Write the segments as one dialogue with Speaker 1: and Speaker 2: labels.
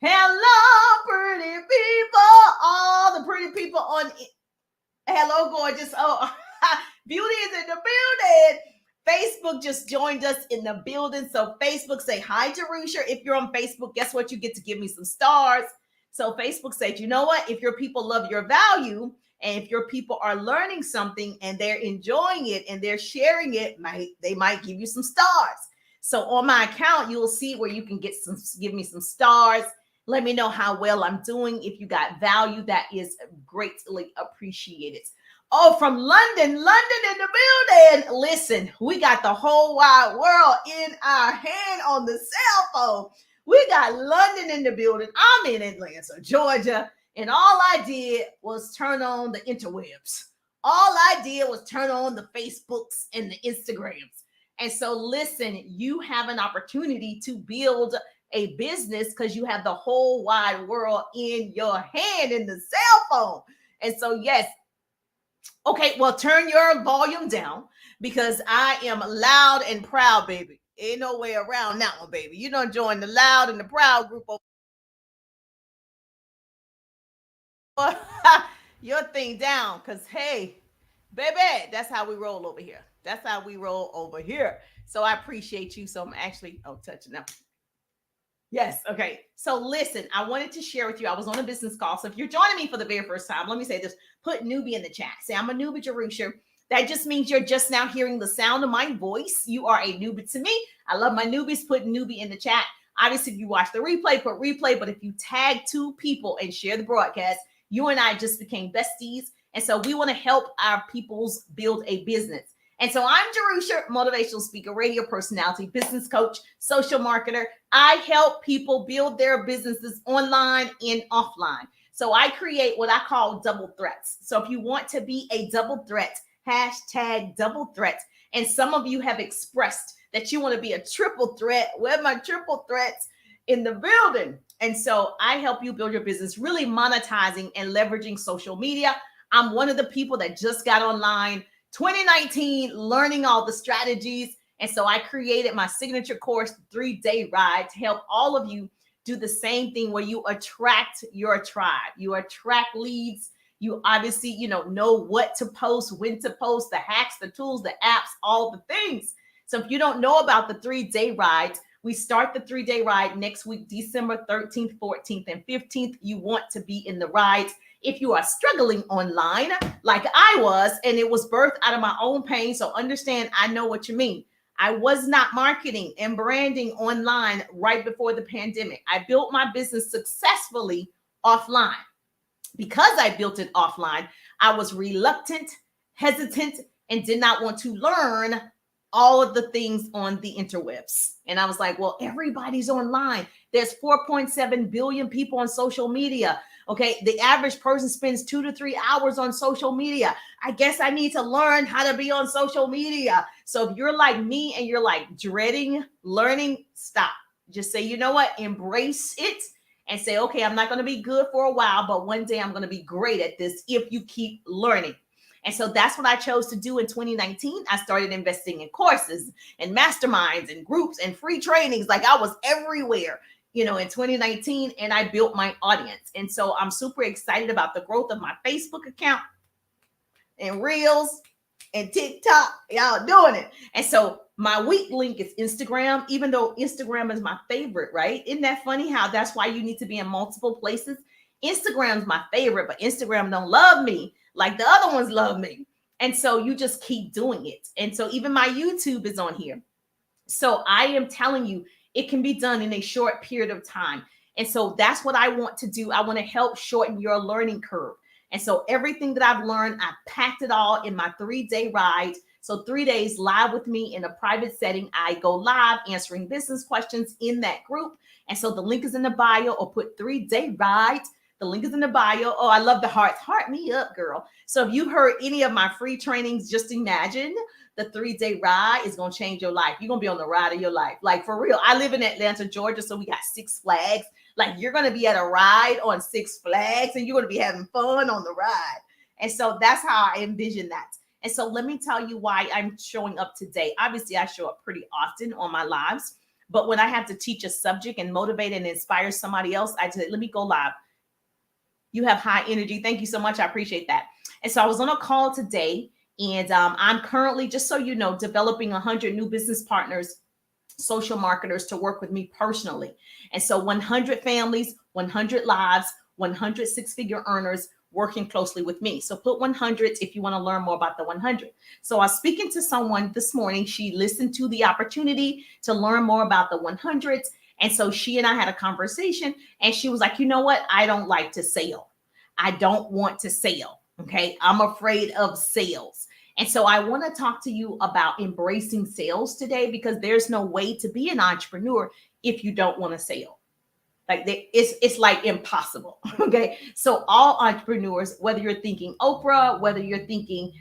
Speaker 1: Hello, pretty people. All the pretty people on. Hello, gorgeous. Oh, beauty is in the building. Facebook just joined us in the building. So Facebook say hi to Rusha. If you're on Facebook, guess what? You get to give me some stars. So Facebook said, you know what? If your people love your value, and if your people are learning something and they're enjoying it and they're sharing it, they might give you some stars. So on my account, you'll see where you can give me some stars. Let me know how well I'm doing. If you got value, that is greatly appreciated. Oh, from London in the building. Listen, we got the whole wide world in our hand on the cell phone. We got London in the building. I'm in Atlanta, Georgia, and all I did was turn on the interwebs. All I did was turn on the Facebooks and the Instagrams. And so, listen, you have an opportunity to build a business because you have the whole wide world in your hand in the cell phone. And so, yes. Okay, well, turn your volume down because I am loud and proud, baby. Ain't no way around that one, baby. You don't join the loud and the proud group over your thing down because, hey, baby, that's how we roll over here. That's how we roll over here. So I appreciate you. So I'm actually, touching now. Yes. Okay. So listen, I wanted to share with you. I was on a business call. So if you're joining me for the very first time, let me say this: put newbie in the chat. Say I'm a newbie, Jerusha. That just means you're just now hearing the sound of my voice. You are a newbie to me. I love my newbies. Put newbie in the chat. Obviously, if you watch the replay, put replay. But if you tag two people and share the broadcast, you and I just became besties. And so we want to help our peoples build a business. And so I'm Jerusha, motivational speaker, radio personality, business coach, social marketer. I help people build their businesses online and offline. So I create what I call double threats. So if you want to be a double threat, hashtag double threat. And some of you have expressed that you want to be a triple threat. Where are my triple threats in the building? And so I help you build your business, really monetizing and leveraging social media. I'm one of the people that just got online 2019, learning all the strategies. And so I created my signature course, 3-day ride, to help all of you do the same thing where you attract your tribe. You attract leads. You obviously, know what to post, when to post, the hacks, the tools, the apps, all the things. So if you don't know about the 3-day ride, we start the 3-day ride next week, December 13th, 14th, and 15th. You want to be in the ride. If you are struggling online like I was, and it was birthed out of my own pain, so understand, I know what you mean. I was not marketing and branding online right before the pandemic. I built my business successfully offline. Because I built it offline, I was reluctant, hesitant, and did not want to learn all of the things on the interwebs. And I was like, well, everybody's online. There's 4.7 billion people on social media. Okay, the average person spends 2 to 3 hours on social media. I guess I need to learn how to be on social media. So if you're like me and you're like dreading learning, stop. Just say, you know what? Embrace it and say, okay, I'm not going to be good for a while, but one day I'm going to be great at this if you keep learning. And so that's what I chose to do in 2019. I started investing in courses and masterminds and groups and free trainings. Like I was everywhere, in 2019, and I built my audience. And so I'm super excited about the growth of my Facebook account and Reels and TikTok. Y'all doing it. And so my weak link is Instagram, even though Instagram is my favorite, right? Isn't that funny how that's why you need to be in multiple places? Instagram's my favorite, but Instagram don't love me like the other ones love me. And so you just keep doing it. And so even my YouTube is on here. So I am telling you, it can be done in a short period of time. And so that's what I want to do. I want to help shorten your learning curve. And so everything that I've learned, I packed it all in my 3-day ride. So 3 days live with me in a private setting. I go live answering business questions in that group. And so the link is in the bio, or put 3-day ride. The link is in the bio. Oh, I love the hearts. Heart me up, girl. So if you heard any of my free trainings, just imagine the 3-day ride is going to change your life. You're going to be on the ride of your life. Like for real. I live in Atlanta, Georgia. So we got Six Flags. Like you're going to be at a ride on Six Flags and you're going to be having fun on the ride. And so that's how I envision that. And so let me tell you why I'm showing up today. Obviously, I show up pretty often on my lives. But when I have to teach a subject and motivate and inspire somebody else, I just let me go live. You have high energy. Thank you so much. I appreciate that. And so I was on a call today, and I'm currently, just so you know, developing 100 new business partners, social marketers to work with me personally. And so 100 families, 100 lives, 100 six-figure earners working closely with me. So put 100 if you want to learn more about the 100. So I was speaking to someone this morning. She listened to the opportunity to learn more about the 100s. And so she and I had a conversation, and she was like, you know what? I don't like to sell. I don't want to sell. Okay. I'm afraid of sales. And so I want to talk to you about embracing sales today, because there's no way to be an entrepreneur if you don't want to sell. Like it's like impossible. Okay. So all entrepreneurs, whether you're thinking Oprah, whether you're thinking,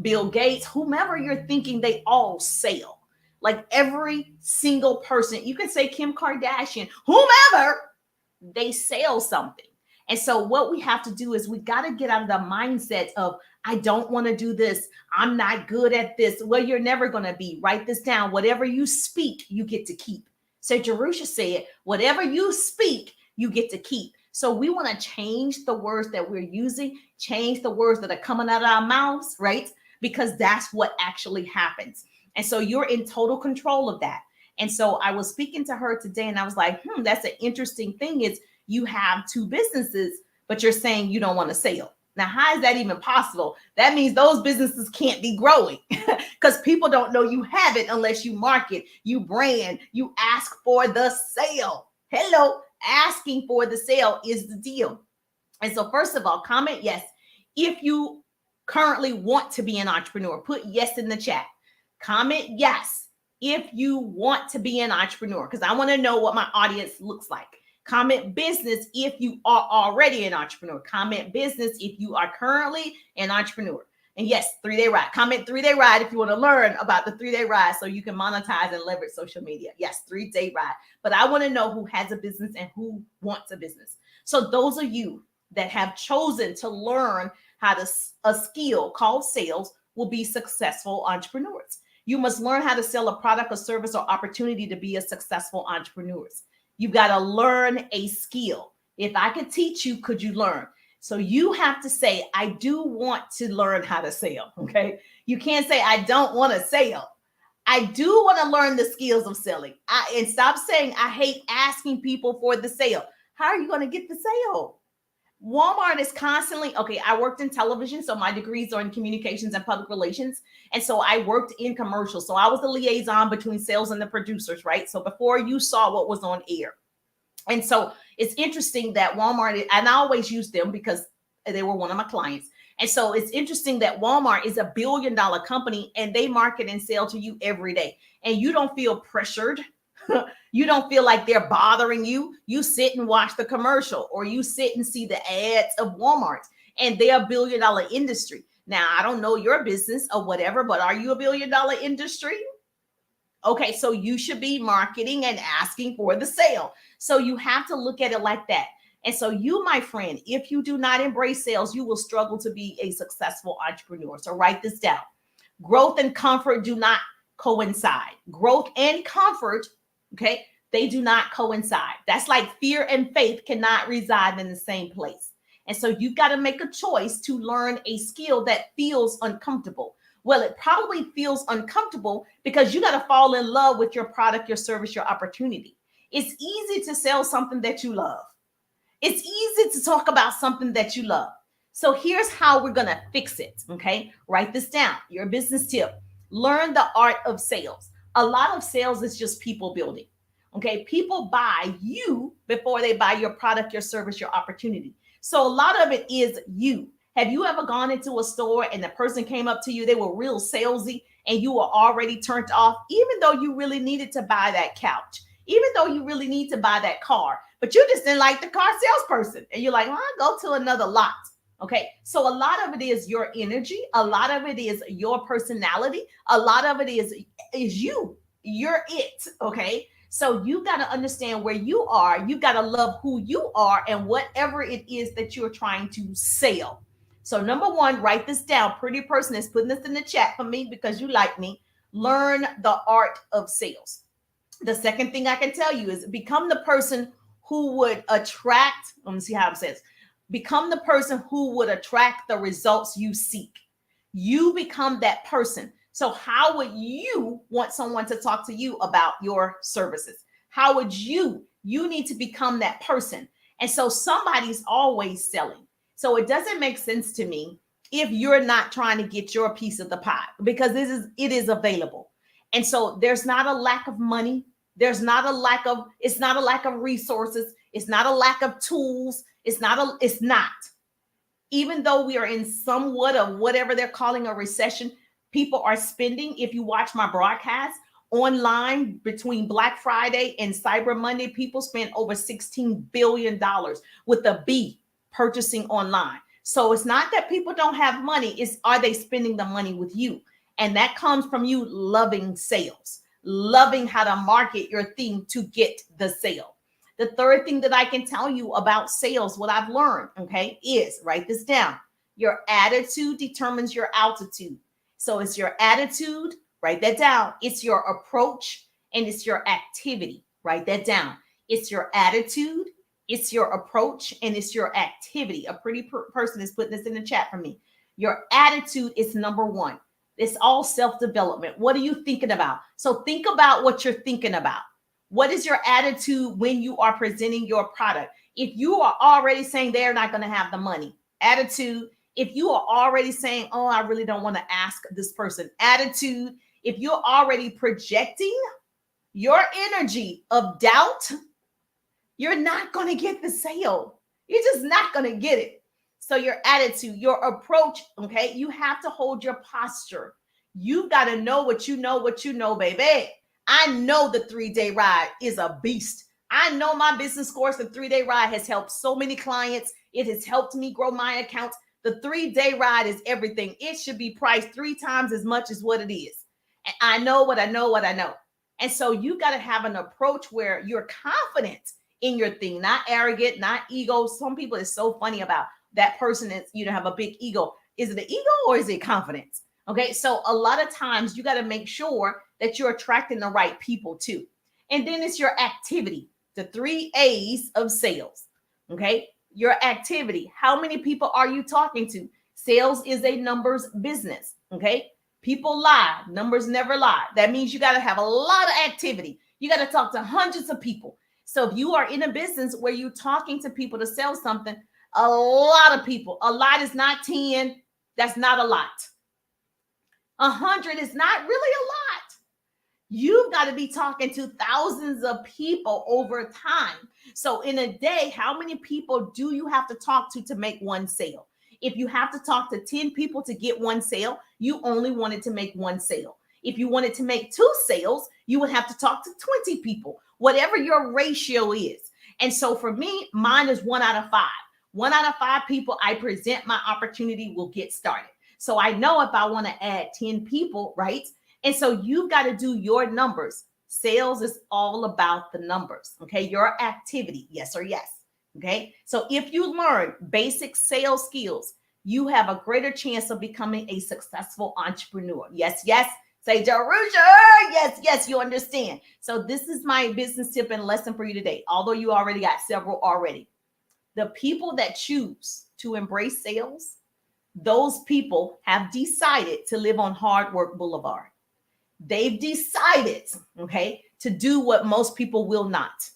Speaker 1: Bill Gates, whomever you're thinking, they all sell. Like every single person, you can say Kim Kardashian, whomever, they sell something. And so what we have to do is we got to get out of the mindset of, I don't want to do this. I'm not good at this. Well, you're never going to be. Write this down. Whatever you speak, you get to keep. So Jerusha said, whatever you speak, you get to keep. So we want to change the words that we're using, change the words that are coming out of our mouths, right? Because that's what actually happens. And so you're in total control of that. And so I was speaking to her today, and I was like, that's an interesting thing is you have two businesses, but you're saying you don't want to sell. Now, how is that even possible? That means those businesses can't be growing because people don't know you have it unless you market, you brand, you ask for the sale. Hello, asking for the sale is the deal. And so first of all, comment yes. If you currently want to be an entrepreneur, put yes in the chat. Comment yes if you want to be an entrepreneur, because I want to know what my audience looks like. Comment business if you are already an entrepreneur. Comment business if you are currently an entrepreneur. And yes, 3-day ride. Comment 3-day ride if you want to learn about the 3-day ride so you can monetize and leverage social media. Yes, 3-day ride. But I want to know who has a business and who wants a business. So those of you that have chosen to learn how to a skill called sales will be successful entrepreneurs. You must learn how to sell a product or service or opportunity to be a successful entrepreneur. You've got to learn a skill. If I could teach you, could you learn? So you have to say, I do want to learn how to sell. Okay. You can't say, I don't want to sell. I do want to learn the skills of selling. And stop saying, I hate asking people for the sale. How are you going to get the sale? Walmart is constantly, okay, I worked in television, so my degrees are in communications and public relations. And so I worked in commercials. So I was the liaison between sales and the producers, right? So before you saw what was on air. And so it's interesting that Walmart, and I always use them because they were one of my clients. And so it's interesting that Walmart is $1 billion company and they market and sell to you every day. And you don't feel pressured. You don't feel like they're bothering you. You sit and watch the commercial, or you sit and see the ads of Walmart, and they're $1 billion industry. Now, I don't know your business or whatever, but are you $1 billion industry? Okay, so you should be marketing and asking for the sale. So you have to look at it like that. And so you, my friend, if you do not embrace sales, you will struggle to be a successful entrepreneur. So write this down. Growth and comfort do not coincide. Growth and comfort, okay, they do not coincide. That's like fear and faith cannot reside in the same place. And so you've got to make a choice to learn a skill that feels uncomfortable. Well, it probably feels uncomfortable because you got to fall in love with your product, your service, your opportunity. It's easy to sell something that you love. It's easy to talk about something that you love. So here's how we're going to fix it. Okay. Write this down. Your business tip. Learn the art of sales. A lot of sales is just people building. Okay. People buy you before they buy your product, your service, your opportunity. So a lot of it is you. Have you ever gone into a store and the person came up to you, they were real salesy and you were already turned off, even though you really needed to buy that couch, even though you really need to buy that car, but you just didn't like the car salesperson. And you're like, well, I'll go to another lot. Okay. So a lot of it is your energy. A lot of it is your personality. A lot of it is you. You're it. Okay. So you got to understand where you are. You got to love who you are and whatever it is that you're trying to sell. So number one, write this down. Pretty person is putting this in the chat for me because you like me. Learn the art of sales. The second thing I can tell you is become the person who would attract, let me see how it says, become the person who would attract the results you seek. You become that person. So how would you want someone to talk to you about your services? How would you need to become that person. And so somebody's always selling. So it doesn't make sense to me if you're not trying to get your piece of the pie, because it is available. And so there's not a lack of money. It's not a lack of resources. It's not a lack of tools. It's not. Even though we are in somewhat of whatever they're calling a recession, people are spending. If you watch my broadcast online between Black Friday and Cyber Monday, people spend over $16 billion with a B purchasing online. So it's not that people don't have money. It's, are they spending the money with you? And that comes from you loving sales, loving how to market your thing to get the sale. The third thing that I can tell you about sales, what I've learned, okay, is write this down. Your attitude determines your altitude. So it's your attitude, write that down. It's your approach and it's your activity. Write that down. It's your attitude, it's your approach, and it's your activity. A pretty person is putting this in the chat for me. Your attitude is number one. It's all self-development. What are you thinking about? So think about what you're thinking about. What is your attitude when you are presenting your product? If you are already saying they're not going to have the money, attitude. If you are already saying, oh, I really don't want to ask this person, attitude. If you're already projecting your energy of doubt, you're not going to get the sale. You're just not going to get it. So your attitude, your approach, okay, you have to hold your posture. You've got to know, baby. I know the 3-day ride is a beast. I know my business course, the 3-day ride, has helped so many clients. It has helped me grow my accounts. The 3-day ride is everything. It should be priced 3 times as much as what it is. And I know what I know. And so you got to have an approach where you're confident in your thing, not arrogant, not ego. Some people is so funny about that person is, have a big ego. Is it an ego or is it confidence? Okay, so a lot of times you got to make sure that you're attracting the right people too. And then it's your activity, the 3 A's of sales. Okay, your activity. How many people are you talking to? Sales is a numbers business. Okay, people lie, numbers never lie. That means you got to have a lot of activity. You got to talk to hundreds of people. So if you are in a business where you're talking to people to sell something, a lot of people, a lot is not 10. That's not a lot. 100 is not really a lot. You've got to be talking to thousands of people over time. So in a day, how many people do you have to talk to make one sale? If you have to talk to 10 people to get one sale, you only wanted to make one sale. If you wanted to make 2 sales, you would have to talk to 20 people, whatever your ratio is. And so for me, mine is 1 out of 5. 1 out of 5 people I present my opportunity will get started. So I know if I want to add 10 people, right? And so you've got to do your numbers. Sales is all about the numbers, okay? Your activity, yes or yes, okay? So if you learn basic sales skills, you have a greater chance of becoming a successful entrepreneur. Yes, yes. Say, Jerusha, yes, yes, you understand. So this is my business tip and lesson for you today, although you already got several already. The people that choose to embrace sales, those people have decided to live on Hark-Work Blvd. They've decided, okay, to do what most people will not.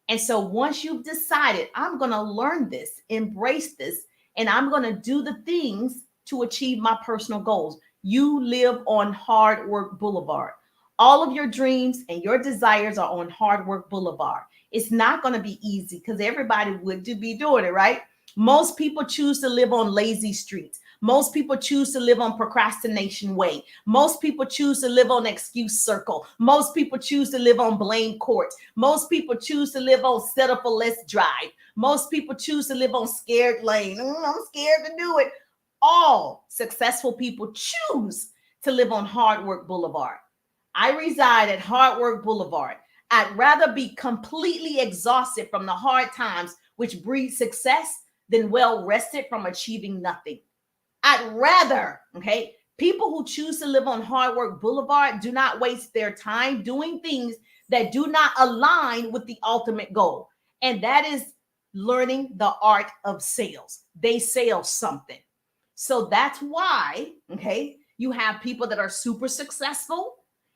Speaker 1: And so once you've decided, I'm going to learn this, embrace this, and I'm going to do the things to achieve my personal goals, you live on Hark-Work Blvd. All of your dreams and your desires are on Hark-Work Blvd. It's not going to be easy because everybody would be doing it, right? Most people choose to live on lazy streets. Most people choose to live on procrastination way. Most people choose to live on excuse circle. Most people choose to live on blame court. Most people choose to live on settle for less drive. Most people choose to live on scared lane. I'm scared to do it. All successful people choose to live on Hark-Work Blvd. I reside at Hark-Work Blvd. I'd rather be completely exhausted from the hard times, which breed success, than well rested from achieving nothing. I'd rather, okay, people who choose to live on Hark-Work Blvd do not waste their time doing things that do not align with the ultimate goal. And that is learning the art of sales. They sell something. So that's why, okay, you have people that are super successful,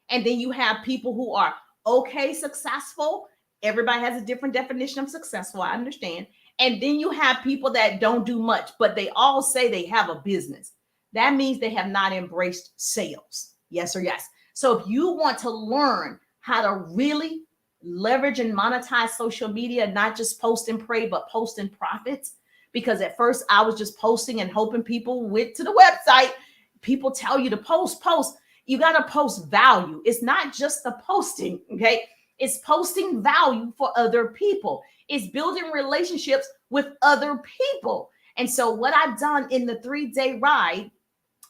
Speaker 1: and then you have people who are okay successful. Everybody has a different definition of successful, I understand. And then you have people that don't do much, but they all say they have a business. That means they have not embraced sales. Yes or yes. So if you want to learn how to really leverage and monetize social media, not just post and pray, but post and profits, because at first I was just posting and hoping people went to the website. People tell you to post. You got to post value. It's not just the posting, okay? It's posting value for other people. It's building relationships with other people. And so what I've done in the 3-day ride,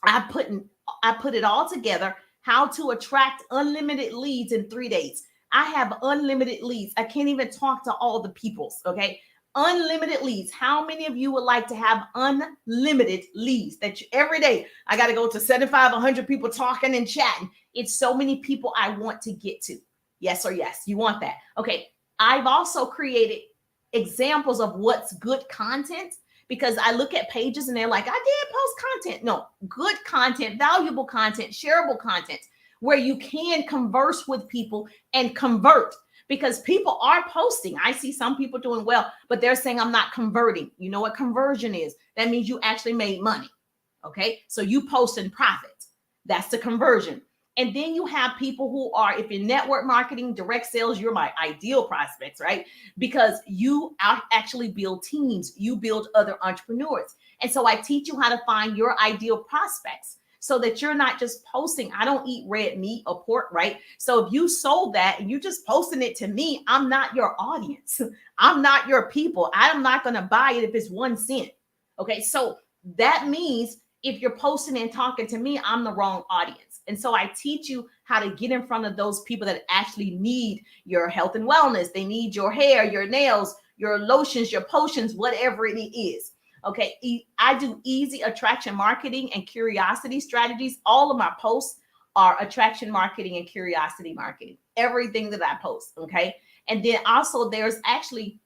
Speaker 1: I put it all together, how to attract unlimited leads in 3 days. I have unlimited leads. I can't even talk to all the peoples, okay? Unlimited leads. How many of you would like to have unlimited leads that every day I got to go to 75, 100 people talking and chatting? It's so many people I want to get to. Yes or yes, you want that. Okay. I've also created examples of what's good content, because I look at pages and they're like, I did post content. No, good content, valuable content, shareable content, where you can converse with people and convert. Because people are posting. I see some people doing well, but they're saying, I'm not converting. You know what conversion is? That means you actually made money. Okay. So you post and profit. That's the conversion. And then you have people who are, if in network marketing, direct sales, you're my ideal prospects, right? Because you actually build teams, you build other entrepreneurs. And so I teach you how to find your ideal prospects, so that you're not just posting. I don't eat red meat or pork, right? So if you sold that and you're just posting it to me, I'm not your audience. I'm not your people. I'm not going to buy it if it's 1 cent. Okay. So that means if you're posting and talking to me, I'm the wrong audience. And so I teach you how to get in front of those people that actually need your health and wellness. They need your hair, your nails, your lotions, your potions, whatever it is. Okay, I do easy attraction marketing and curiosity strategies. All of my posts are attraction marketing and curiosity marketing, everything that I post. Okay, and then also there's actually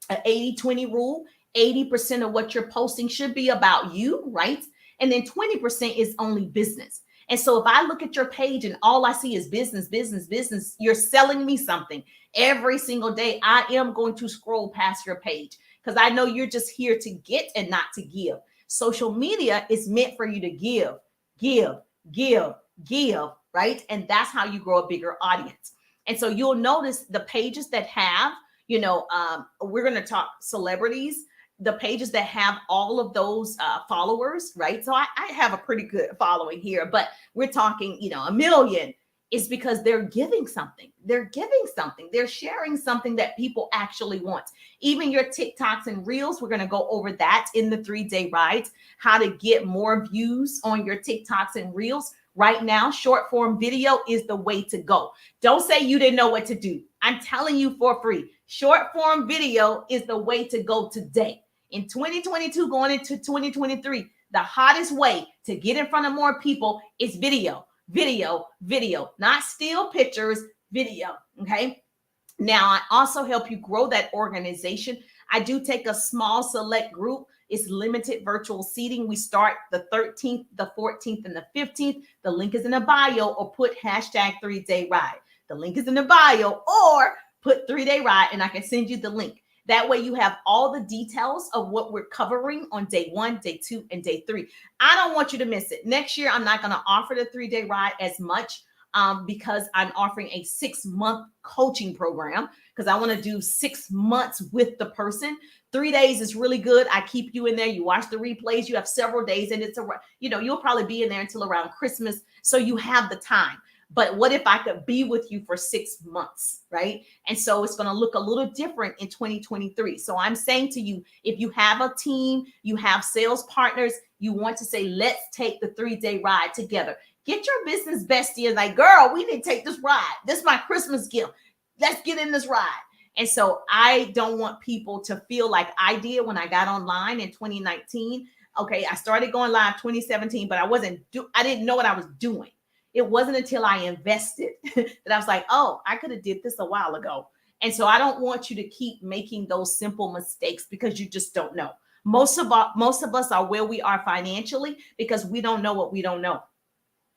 Speaker 1: an 80-20 rule. 80% of what you're posting should be about you, right? And then 20% is only business. And so if I look at your page and all I see is business, business, business, you're selling me something every single day, I am going to scroll past your page, because I know you're just here to get and not to give. Social media is meant for you to give, right? And that's how you grow a bigger audience. And so you'll notice the pages that have, we're going to talk celebrities, the pages that have all of those followers, right? So I have a pretty good following here, but we're talking, 1 million. Is because they're giving something. They're giving something. They're sharing something that people actually want. Even your TikToks and Reels, we're going to go over that in the 3-day ride, how to get more views on your TikToks and Reels. Right now, short form video is the way to go. Don't say you didn't know what to do. I'm telling you for free. Short form video is the way to go today. In 2022, going into 2023, the hottest way to get in front of more people is video. Video, not still pictures, video. Okay. Now, I also help you grow that organization. I do take a small select group. It's limited virtual seating. We start the 13th, the 14th, and the 15th. The link is in the bio, or put hashtag 3-day ride. The link is in the bio, or put 3-day ride and I can send you the link. That way you have all the details of what we're covering on day 1, day 2, and day 3. I don't want you to miss it. Next year, I'm not going to offer the 3-day ride as much because I'm offering a 6-month coaching program, because I want to do 6 months with the person. 3 days is really good. I keep you in there. You watch the replays. You have several days, and it's you'll probably be in there until around Christmas. So you have the time. But what if I could be with you for 6 months, right? And so it's going to look a little different in 2023. So I'm saying to you, if you have a team, you have sales partners, you want to say, let's take the 3-day ride together. Get your business bestie and like, girl, we need to take this ride. This is my Christmas gift. Let's get in this ride. And so I don't want people to feel like I did when I got online in 2019. Okay, I started going live 2017, but I didn't know what I was doing. It wasn't until I invested that I was like, oh, I could have did this a while ago. And so I don't want you to keep making those simple mistakes because you just don't know. Most of us are where we are financially because we don't know what we don't know.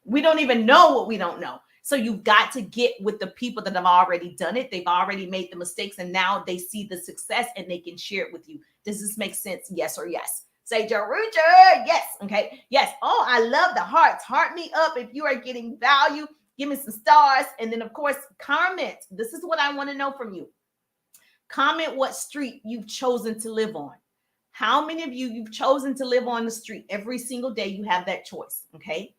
Speaker 1: We don't even know what we don't know. So you've got to get with the people that have already done it. They've already made the mistakes and now they see the success and they can share it with you. Does this make sense? Yes or yes? Say, Jeruja, yes. Okay. Yes. Oh, I love the hearts. Heart me up if you are getting value. Give me some stars. And then, of course, comment. This is what I want to know from you. Comment what street you've chosen to live on. How many of you've chosen to live on the street? Every single day you have that choice. Okay.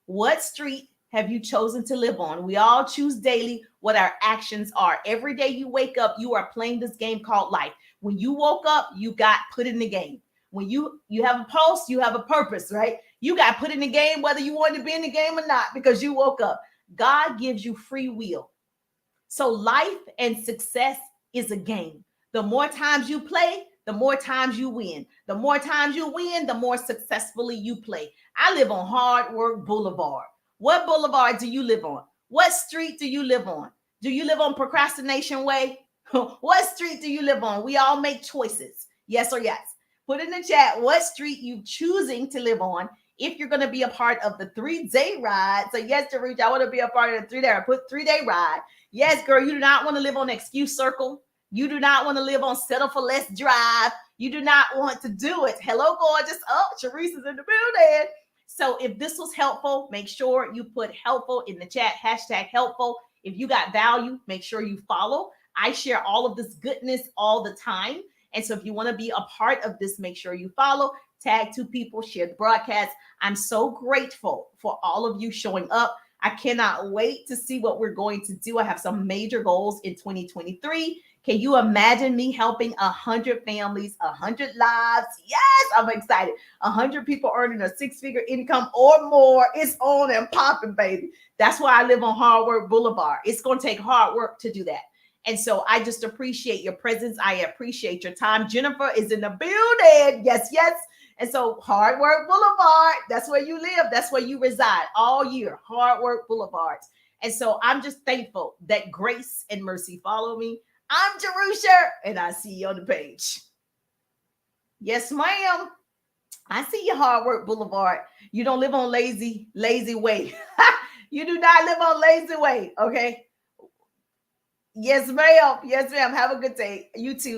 Speaker 1: What street have you chosen to live on? We all choose daily what our actions are. Every day you wake up, you are playing this game called life. When you woke up, you got put in the game. When you have a pulse, you have a purpose, right? You got put in the game whether you wanted to be in the game or not because you woke up. God gives you free will. So life and success is a game. The more times you play, the more times you win. The more times you win, the more successfully you play. I live on Hark-Work Blvd. What boulevard do you live on? What street do you live on? Do you live on Procrastination Way? What street do you live on? We all make choices. Yes or yes? Put in the chat what street you choosing to live on if you're going to be a part of the 3-day ride. So yes, Jeruja, I want to be a part of the 3-day. I put 3-day ride. Yes, girl, you do not want to live on Excuse Circle. You do not want to live on Settle for Less Drive. You do not want to do it. Hello, gorgeous. Oh, Sharice is in the building. So if this was helpful, make sure you put helpful in the chat, #helpful. If you got value, make sure you follow. I share all of this goodness all the time. And so if you want to be a part of this, make sure you follow, tag 2 people, share the broadcast. I'm so grateful for all of you showing up. I cannot wait to see what we're going to do. I have some major goals in 2023. Can you imagine me helping 100 families, 100 lives? Yes, I'm excited. 100 people earning a 6-figure income or more. It's on and popping, baby. That's why I live on Hark-Work Blvd. It's going to take hard work to do that. And so I just appreciate your presence. I appreciate your time. Jennifer is in the building. Yes, yes. And so Hark-Work Blvd, that's where you live. That's where you reside all year. Hark-Work Blvd. And so I'm just thankful that grace and mercy follow me. I'm Jerusha, and I see you on the page. Yes, ma'am. I see you, Hark-Work Blvd. You don't live on lazy way. You do not live on lazy way, okay? Yes, ma'am. Yes, ma'am. Have a good day. You too.